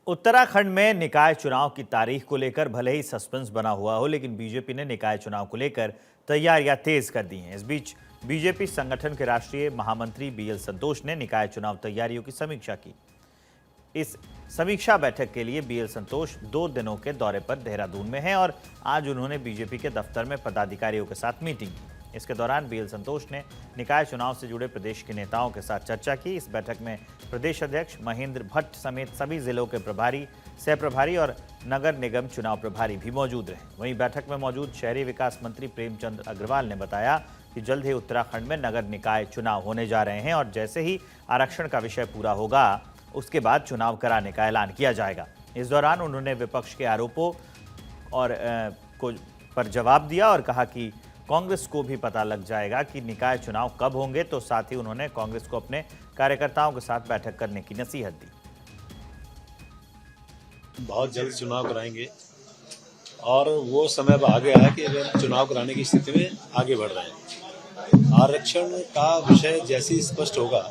उत्तराखंड में निकाय चुनाव की तारीख को लेकर भले ही सस्पेंस बना हुआ हो, लेकिन बीजेपी ने निकाय चुनाव को लेकर तैयारियां तेज कर दी हैं। इस बीच बीजेपी संगठन के राष्ट्रीय महामंत्री बीएल संतोष ने निकाय चुनाव तैयारियों की समीक्षा की। इस समीक्षा बैठक के लिए बीएल संतोष 2 दिनों के दौरे पर देहरादून में हैं और आज उन्होंने बीजेपी के दफ्तर में पदाधिकारियों के साथ मीटिंग की। इसके दौरान बीएल संतोष ने निकाय चुनाव से जुड़े प्रदेश के नेताओं के साथ चर्चा की। इस बैठक में प्रदेश अध्यक्ष महेंद्र भट्ट समेत सभी जिलों के प्रभारी, सह प्रभारी और नगर निगम चुनाव प्रभारी भी मौजूद रहे। वहीं बैठक में मौजूद शहरी विकास मंत्री प्रेमचंद अग्रवाल ने बताया कि जल्द ही उत्तराखंड में नगर निकाय चुनाव होने जा रहे हैं और जैसे ही आरक्षण का विषय पूरा होगा उसके बाद चुनाव कराने का ऐलान किया जाएगा। इस दौरान उन्होंने विपक्ष के आरोपों पर जवाब दिया और कहा कि कांग्रेस को भी पता लग जाएगा कि निकाय चुनाव कब होंगे। तो साथ ही उन्होंने कांग्रेस को अपने कार्यकर्ताओं के साथ बैठक करने की नसीहत दी। बहुत जल्द चुनाव कराएंगे और वो समय अब आ गया है कि हम चुनाव कराने की स्थिति में आगे बढ़ रहे हैं। आरक्षण का विषय जैसे ही स्पष्ट होगा,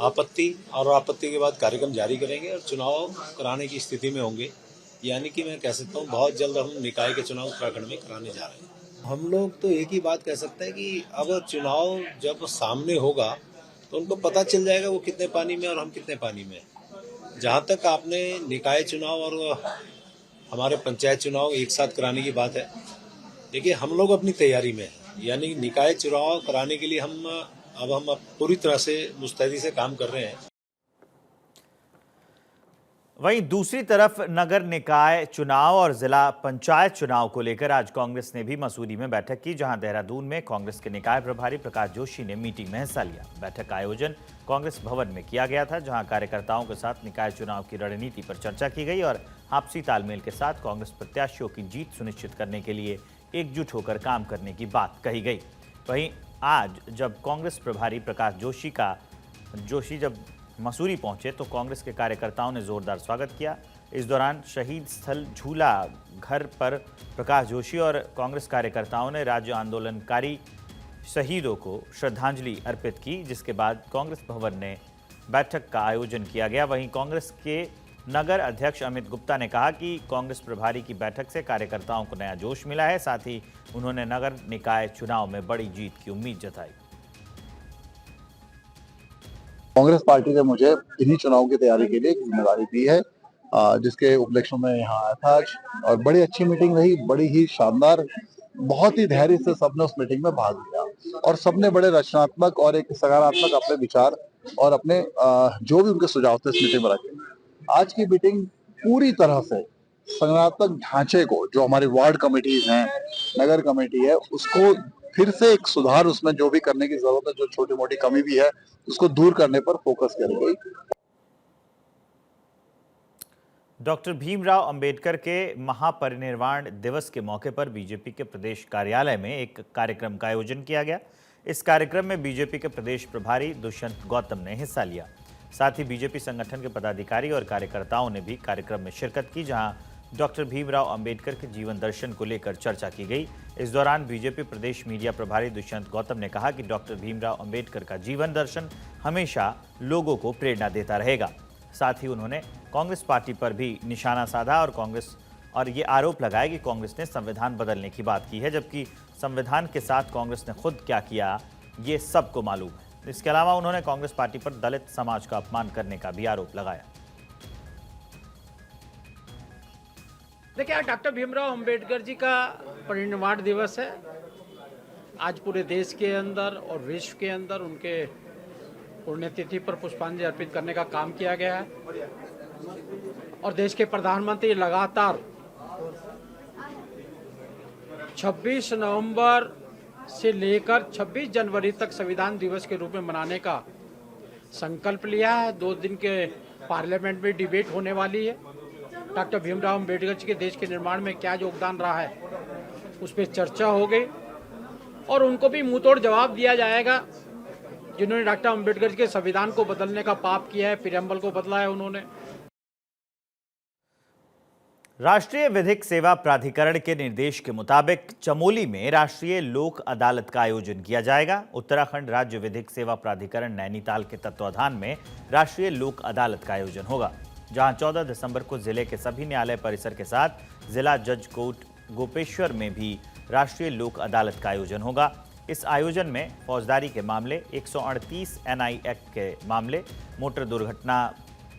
आपत्ति और आपत्ति के बाद कार्यक्रम जारी करेंगे और चुनाव कराने की स्थिति में होंगे। यानी कि मैं कह सकता हूँ बहुत जल्द हम निकाय के चुनाव उत्तराखंड में कराने जा रहे हैं। हम लोग तो एक ही बात कह सकते हैं कि अब चुनाव जब सामने होगा तो उनको पता चल जाएगा वो कितने पानी में और हम कितने पानी में। जहाँ तक आपने निकाय चुनाव और हमारे पंचायत चुनाव एक साथ कराने की बात है, देखिए हम लोग अपनी तैयारी में हैं। यानी निकाय चुनाव कराने के लिए हम पूरी तरह से मुस्तैदी से काम कर रहे हैं। वहीं दूसरी तरफ नगर निकाय चुनाव और जिला पंचायत चुनाव को लेकर आज कांग्रेस ने भी मसूरी में बैठक की, जहां देहरादून में कांग्रेस के निकाय प्रभारी प्रकाश जोशी ने मीटिंग में हिस्सा लिया। बैठक का आयोजन कांग्रेस भवन में किया गया था, जहां कार्यकर्ताओं के साथ निकाय चुनाव की रणनीति पर चर्चा की गई और आपसी तालमेल के साथ कांग्रेस प्रत्याशियों की जीत सुनिश्चित करने के लिए एकजुट होकर काम करने की बात कही गई। वहीं आज जब कांग्रेस प्रभारी प्रकाश जोशी जब मसूरी पहुंचे तो कांग्रेस के कार्यकर्ताओं ने जोरदार स्वागत किया। इस दौरान शहीद स्थल झूला घर पर प्रकाश जोशी और कांग्रेस कार्यकर्ताओं ने राज्य आंदोलनकारी शहीदों को श्रद्धांजलि अर्पित की, जिसके बाद कांग्रेस भवन में बैठक का आयोजन किया गया। वहीं कांग्रेस के नगर अध्यक्ष अमित गुप्ता ने कहा कि कांग्रेस प्रभारी की बैठक से कार्यकर्ताओं को नया जोश मिला है। साथ ही उन्होंने नगर निकाय चुनाव में बड़ी जीत की उम्मीद जताई। कांग्रेस पार्टी ने मुझे इन्हीं चुनाव की तैयारी के लिए जिम्मेदारी दी है, जिसके उपलक्ष्य में यहाँ आया था आज और बड़ी अच्छी मीटिंग रही, बड़ी ही शानदार। बहुत ही धैर्य से सबने उस मीटिंग में भाग लिया और सबने बड़े रचनात्मक और एक सकारात्मक अपने विचार और अपने जो भी उनके सुझाव थे इस मीटिंग में रखे। आज की मीटिंग पूरी तरह से संगठनात्मक ढांचे को, जो हमारी वार्ड कमेटीज हैं, नगर कमेटी है, उसको फिर से एक सुधार, उसमें जो भी करने की जरूरत है, जो छोटी मोटी कमी भी है, उसको दूर करने पर फोकस करेंगे। डॉक्टर भीमराव अंबेडकर के महापरिनिर्वाण दिवस के मौके पर बीजेपी के प्रदेश कार्यालय में एक कार्यक्रम का आयोजन किया गया। इस कार्यक्रम में बीजेपी के प्रदेश प्रभारी दुष्यंत गौतम ने हिस्सा लिया। साथ ही बीजेपी संगठन के पदाधिकारी और कार्यकर्ताओं ने भी कार्यक्रम में शिरकत की, जहां डॉक्टर भीमराव अंबेडकर के जीवन दर्शन को लेकर चर्चा की गई। इस दौरान बीजेपी प्रदेश मीडिया प्रभारी दुष्यंत गौतम ने कहा कि डॉक्टर भीमराव अंबेडकर का जीवन दर्शन हमेशा लोगों को प्रेरणा देता रहेगा। साथ ही उन्होंने कांग्रेस पार्टी पर भी निशाना साधा और ये आरोप लगाया कि कांग्रेस ने संविधान बदलने की बात की है, जबकि संविधान के साथ कांग्रेस ने खुद क्या किया ये सबको मालूम है। इसके अलावा उन्होंने कांग्रेस पार्टी पर दलित समाज का अपमान करने का भी आरोप लगाया। देखिए, आज डॉक्टर भीमराव अंबेडकर जी का परिनिर्वाण दिवस है। आज पूरे देश के अंदर और विश्व के अंदर उनके पुण्यतिथि पर पुष्पांजलि अर्पित करने का काम किया गया है और देश के प्रधानमंत्री लगातार 26 नवंबर से लेकर 26 जनवरी तक संविधान दिवस के रूप में मनाने का संकल्प लिया है। 2 दिन के पार्लियामेंट में डिबेट होने वाली है। डॉक्टर भीमराव अंबेडकर जी के देश के निर्माण में क्या योगदान रहा है उस पर चर्चा हो गई और उनको भी मुंहतोड़ जवाब दिया जाएगा, जिन्होंने डॉक्टर अंबेडकर जी के संविधान को बदलने का पाप किया है, प्रियम्बल को बदला है उन्होंने। राष्ट्रीय विधिक सेवा प्राधिकरण के निर्देश के मुताबिक चमोली में राष्ट्रीय लोक अदालत का आयोजन किया जाएगा। उत्तराखंड राज्य विधिक सेवा प्राधिकरण नैनीताल के तत्वाधान में राष्ट्रीय लोक अदालत का आयोजन होगा। जहां 14 दिसंबर को जिले के सभी न्यायालय परिसर के साथ जिला जज कोर्ट गोपेश्वर में भी राष्ट्रीय लोक अदालत का आयोजन होगा। इस आयोजन में फौजदारी के मामले, 138 एनआई एक्ट के मामले, मोटर दुर्घटना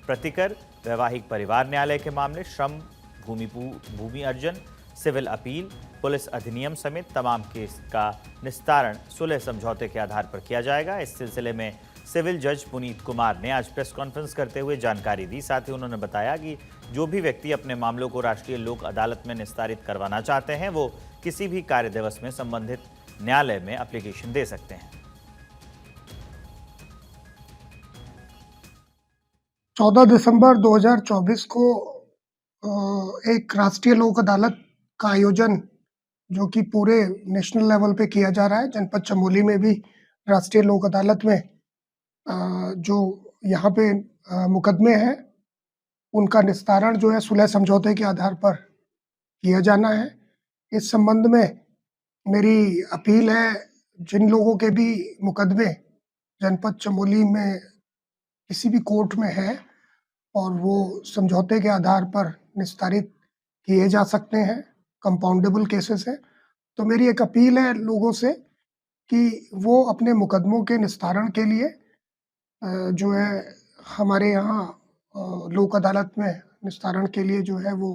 प्रतिकर, वैवाहिक परिवार न्यायालय के मामले, श्रम, भूमि अर्जन, सिविल अपील, पुलिस अधिनियम समेत तमाम केस का निस्तारण सुलह समझौते के आधार पर किया जाएगा। इस सिलसिले में सिविल जज पुनीत कुमार ने आज प्रेस कॉन्फ्रेंस करते हुए जानकारी दी। साथ ही उन्होंने बताया कि जो भी व्यक्ति अपने मामलों को राष्ट्रीय लोक अदालत में निस्तारित करवाना चाहते हैं वो किसी भी कार्य दिवस में संबंधित न्यायालय में एप्लीकेशन दे सकते हैं। 14 दिसंबर 2024 को एक राष्ट्रीय लोक अदालत का आयोजन जो कि पूरे नेशनल लेवल पे किया जा रहा है। जनपद चमोली में भी राष्ट्रीय लोक अदालत में जो यहाँ पे मुकदमे हैं उनका निस्तारण जो है सुलह समझौते के आधार पर किया जाना है। इस संबंध में मेरी अपील है, जिन लोगों के भी मुकदमे जनपद चमोली में किसी भी कोर्ट में है और वो समझौते के आधार पर निस्तारित किए जा सकते हैं, कंपाउंडेबल केसेस है, तो मेरी एक अपील है लोगों से कि वो अपने मुकदमों के निस्तारण के लिए जो है हमारे यहाँ लोक अदालत में निस्तारण के लिए जो है वो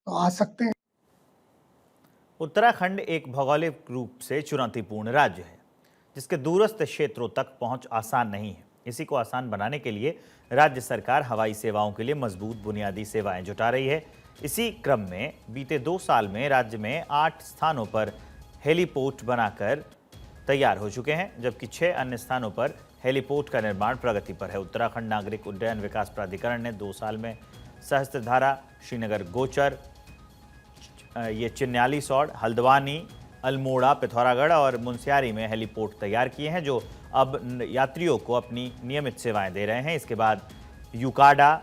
आ सकते हैं। उत्तराखंड एक भौगोलिक रूप से चुनौतीपूर्ण राज्य है जिसके दूरस्थ क्षेत्रों तक पहुंच आसान नहीं है। इसी को आसान बनाने के लिए राज्य सरकार हवाई सेवाओं के लिए मजबूत बुनियादी सेवाएं जुटा रही है। इसी क्रम में बीते 2 साल में राज्य में 8 स्थानों पर हेलीपोर्ट बनाकर तैयार हो चुके हैं, जबकि 6 अन्य स्थानों पर हेलीपोर्ट का निर्माण प्रगति पर है। उत्तराखंड नागरिक उड्डयन विकास प्राधिकरण ने 2 साल में सहस्त्रधारा, श्रीनगर गोचर, ये चिन्याली सौड़, हल्द्वानी, अल्मोड़ा, पिथौरागढ़ और मुनस्यारी में हेलीपोर्ट तैयार किए हैं जो अब यात्रियों को अपनी नियमित सेवाएं दे रहे हैं। इसके बाद युकाडा,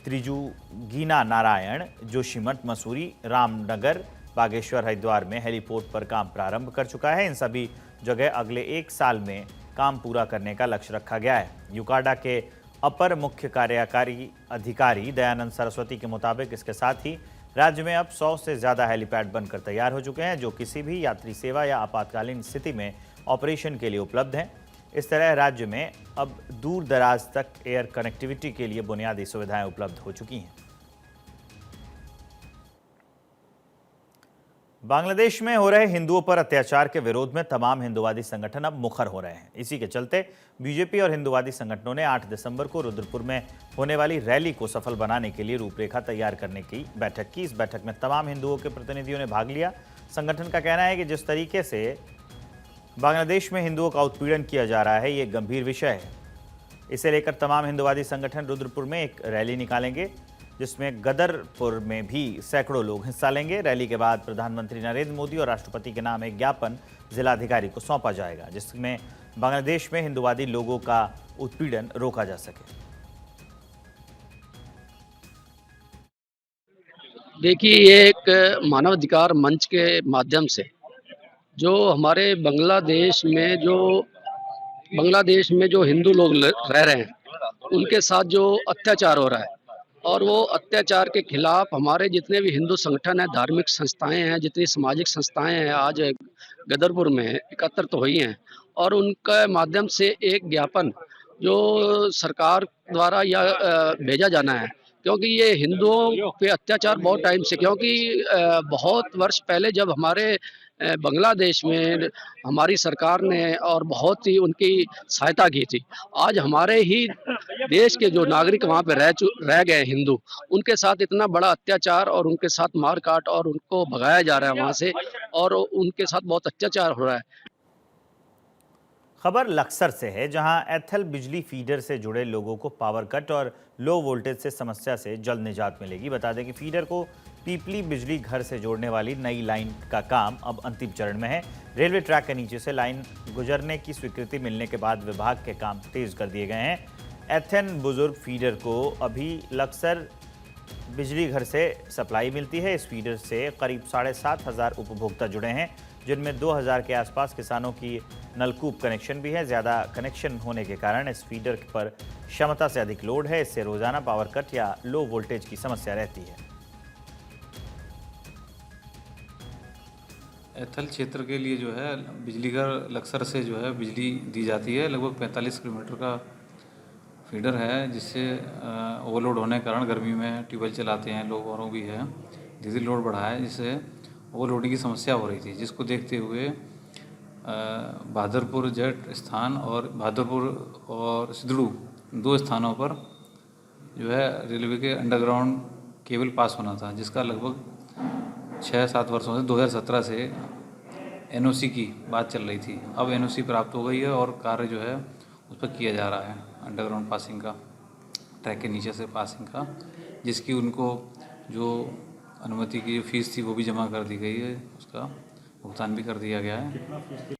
त्रिजुगीना नारायण, जोशीमठ, मसूरी, रामनगर, बागेश्वर, हरिद्वार में हेलीपोर्ट पर काम प्रारंभ कर चुका है। इन सभी जगह अगले 1 साल में काम पूरा करने का लक्ष्य रखा गया है। युकाडा के अपर मुख्य कार्यकारी अधिकारी दयानंद सरस्वती के मुताबिक इसके साथ ही राज्य में अब 100 से ज़्यादा हेलीपैड बनकर तैयार हो चुके हैं जो किसी भी यात्री सेवा या आपातकालीन स्थिति में ऑपरेशन के लिए उपलब्ध हैं। इस तरह राज्य में अब दूर दराज तक एयर कनेक्टिविटी के लिए बुनियादी सुविधाएं उपलब्ध हो चुकी हैं। बांग्लादेश में हो रहे हिंदुओं पर अत्याचार के विरोध में तमाम हिंदुवादी संगठन अब मुखर हो रहे हैं। इसी के चलते बीजेपी और हिंदुवादी संगठनों ने 8 दिसंबर को रुद्रपुर में होने वाली रैली को सफल बनाने के लिए रूपरेखा तैयार करने की बैठक की। इस बैठक में तमाम हिंदुओं के प्रतिनिधियों ने भाग लिया। संगठन का कहना है कि जिस तरीके से बांग्लादेश में हिंदुओं का उत्पीड़न किया जा रहा है ये गंभीर विषय है। इसे लेकर तमाम हिंदुवादी संगठन रुद्रपुर में एक रैली निकालेंगे जिसमें गदरपुर में भी सैकड़ों लोग हिस्सा लेंगे। रैली के बाद प्रधानमंत्री नरेंद्र मोदी और राष्ट्रपति के नाम एक ज्ञापन जिलाधिकारी को सौंपा जाएगा जिसमें बांग्लादेश में हिंदुवादी लोगों का उत्पीड़न रोका जा सके। देखिए, ये एक मानवाधिकार मंच के माध्यम से जो हमारे बांग्लादेश में जो हिंदू लोग रह रहे हैं उनके साथ जो अत्याचार हो रहा है और वो अत्याचार के खिलाफ हमारे जितने भी हिंदू संगठन हैं, धार्मिक संस्थाएं हैं, जितनी सामाजिक संस्थाएं हैं आज गदरपुर में एकत्रित तो हुई हैं और उनके माध्यम से एक ज्ञापन जो सरकार द्वारा या भेजा जाना है, क्योंकि ये हिंदुओं पे अत्याचार बहुत टाइम से, क्योंकि बहुत वर्ष पहले जब हमारे बांग्लादेश में हमारी सरकार ने और बहुत ही उनकी सहायता की थी, आज हमारे ही देश के जो नागरिक वहाँ पे रह गए हिंदू, उनके साथ इतना बड़ा अत्याचार और उनके साथ मार काट और उनको भगाया जा रहा है वहाँ से और उनके साथ बहुत अत्याचार हो रहा है। खबर लक्सर से है जहां एथल बिजली फीडर से जुड़े लोगों को पावर कट और लो वोल्टेज से समस्या से जल्द निजात मिलेगी। बता दें कि फीडर को पीपली बिजली घर से जोड़ने वाली नई लाइन का काम अब अंतिम चरण में है। रेलवे ट्रैक के नीचे से लाइन गुजरने की स्वीकृति मिलने के बाद विभाग के काम तेज कर दिए गए हैं। एथन बुजुर्ग फीडर को अभी लक्सर बिजली घर से सप्लाई मिलती है। इस फीडर से करीब 7,500 उपभोक्ता जुड़े हैं जिनमें 2000 के आसपास किसानों की नलकूप कनेक्शन भी है। ज़्यादा कनेक्शन होने के कारण इस फीडर पर क्षमता से अधिक लोड है। इससे रोजाना पावर कट या लो वोल्टेज की समस्या रहती है। एथल क्षेत्र के लिए जो है बिजली घर लक्सर से जो है बिजली दी जाती है। लगभग 45 किलोमीटर का फीडर है, जिससे ओवरलोड होने के कारण गर्मी में ट्यूबवेल चलाते हैं लोग, औरों भी है। धीरे लोड बढ़ा है, जिससे ओवरलोडिंग की समस्या हो रही थी, जिसको देखते हुए बहादुरपुर जेट स्थान और बहादुरपुर और सिद्धड़ू 2 स्थानों पर जो है रेलवे के अंडरग्राउंड केबल पास होना था, जिसका लगभग 6-7 वर्षों से 2017 से एनओसी की बात चल रही थी। अब एनओसी प्राप्त हो गई है और कार्य जो है उस पर किया जा रहा है, अंडरग्राउंड पासिंग का, ट्रैक के नीचे से पासिंग का, जिसकी उनको जो अनुमति की फीस थी वो भी जमा कर दी गई है, उसका भुगतान भी कर दिया गया है।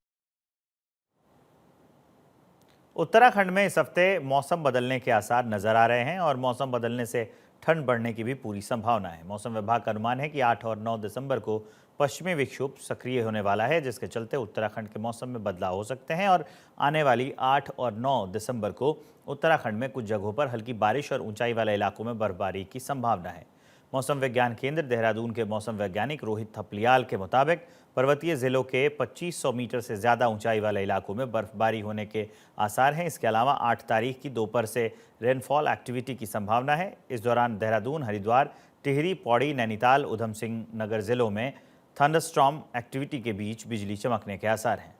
उत्तराखंड में इस हफ्ते मौसम बदलने के आसार नजर आ रहे हैं और मौसम बदलने से ठंड बढ़ने की भी पूरी संभावना है। मौसम विभाग का अनुमान है कि 8 और 9 दिसंबर को पश्चिमी विक्षोभ सक्रिय होने वाला है, जिसके चलते उत्तराखंड के मौसम में बदलाव हो सकते हैं और आने वाली 8 और 9 दिसंबर को उत्तराखंड में कुछ जगहों पर हल्की बारिश और ऊंचाई वाले इलाकों में बर्फबारी की संभावना है। मौसम विज्ञान केंद्र देहरादून के मौसम वैज्ञानिक रोहित थपलियाल के मुताबिक पर्वतीय जिलों के 2500 मीटर से ज़्यादा ऊंचाई वाले इलाकों में बर्फबारी होने के आसार हैं। इसके अलावा 8 तारीख की दोपहर से रेनफॉल एक्टिविटी की संभावना है। इस दौरान देहरादून, हरिद्वार, टिहरी, पौड़ी, नैनीताल, उधम सिंह नगर जिलों में थंडरस्टॉर्म एक्टिविटी के बीच बिजली चमकने के आसार हैं।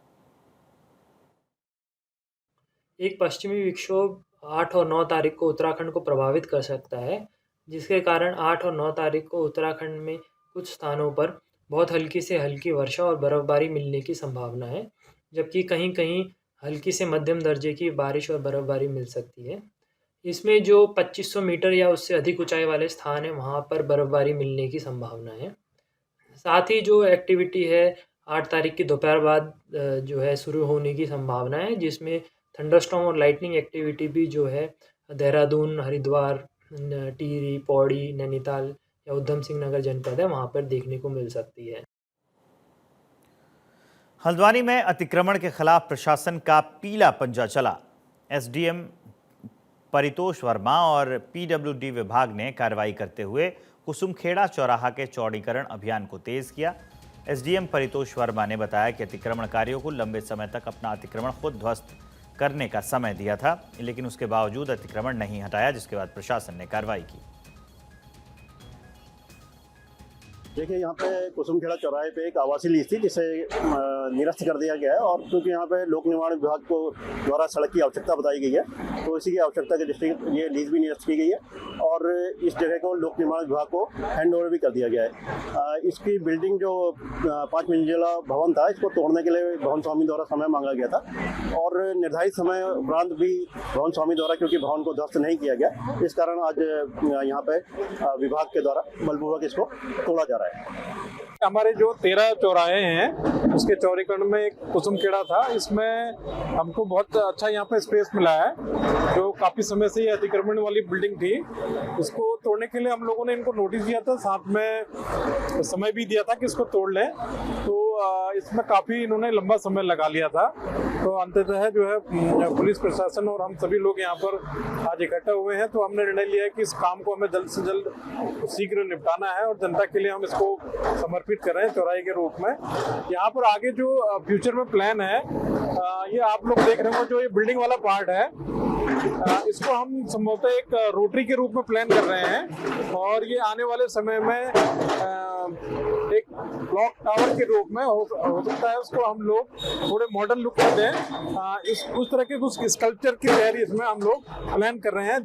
एक पश्चिमी विक्षोभ 8 और 9 तारीख को उत्तराखंड को प्रभावित कर सकता है, जिसके कारण 8 और 9 तारीख को उत्तराखंड में कुछ स्थानों पर बहुत हल्की से हल्की वर्षा और बर्फ़बारी मिलने की संभावना है, जबकि कहीं कहीं हल्की से मध्यम दर्जे की बारिश और बर्फ़बारी मिल सकती है। इसमें जो 2500 मीटर या उससे अधिक ऊंचाई वाले स्थान हैं, वहाँ पर बर्फ़बारी मिलने की संभावना है। साथ ही जो एक्टिविटी है 8 तारीख की दोपहर बाद जो है शुरू होने की संभावना है, जिसमें थंडरस्टॉर्म और लाइटनिंग एक्टिविटी भी जो है देहरादून, हरिद्वार, टिहरी, पौड़ी, नैनीताल या उधम सिंह नगर जनपद है, वहाँ पर देखने को मिल सकती है। हल्द्वानी में अतिक्रमण के खिलाफ प्रशासन का पीला पंजा चला। एसडीएम परितोष वर्मा और पीडब्ल्यूडी विभाग ने कार्रवाई करते हुए कुसुमखेड़ा चौराहा के चौड़ीकरण अभियान को तेज किया। एसडीएम परितोष वर्मा ने बताया कि अतिक्रमणकारियों को लंबे समय तक अपना अतिक्रमण खुद ध्वस्त करने का समय दिया था, लेकिन उसके बावजूद अतिक्रमण नहीं हटाया, जिसके बाद प्रशासन ने कार्रवाई की। देखिए, यहाँ पे कुसुमखेड़ा चौराहे पे एक आवासीय लीज थी, जिसे निरस्त कर दिया गया है और क्योंकि यहाँ पे लोक निर्माण विभाग को द्वारा सड़क की आवश्यकता बताई गई है, तो इसी की आवश्यकता के दृष्टिगत ये लीज भी निरस्त की गई है और इस जगह को लोक निर्माण विभाग को हैंड ओवर भी कर दिया गया है। इसकी बिल्डिंग जो 5 मंजिला भवन था, इसको तोड़ने के लिए भवन स्वामी द्वारा समय मांगा गया था और निर्धारित समय उपरांत भी भवन स्वामी द्वारा क्योंकि भवन को ध्वस्त नहीं किया गया, इस कारण आज यहाँ पे विभाग के द्वारा बलपूर्वक इसको तोड़ा जा रहा है। हमारे जो 13 चौराहे हैं उसके चौड़ीकरण में एक कुसुमखेड़ा था, इसमें हमको बहुत अच्छा यहाँ पे स्पेस मिला है। जो काफी समय से ये अतिक्रमण वाली बिल्डिंग थी, इसको तोड़ने के लिए हम लोगों ने इनको नोटिस दिया था, साथ में समय भी दिया था कि इसको तोड़ लें, तो इसमें काफी इन्होंने लंबा समय लगा लिया था। तो अंततः जो है पुलिस प्रशासन और हम सभी लोग यहाँ पर आज इकट्ठा हुए हैं, तो हमने निर्णय लिया है कि इस काम को हमें जल्द से जल्द शीघ्र निपटाना है और जनता के लिए हम इसको समर्पित कर रहे हैं चौराहे के रूप में। यहाँ पर आगे जो फ्यूचर में प्लान है, ये आप लोग देख रहे हो, जो ये बिल्डिंग वाला पार्ट है, इसको हम संभवतः एक रोटरी के रूप में प्लान कर रहे हैं और ये आने वाले समय में एक क्लॉक टावर के रूप में हो सकता है। उसको हम लोग थोड़े मॉडर्न लुक दें, उस तरह के कुछ स्कल्पचर की तैयारी इसमें हम लोग प्लान कर रहे हैं।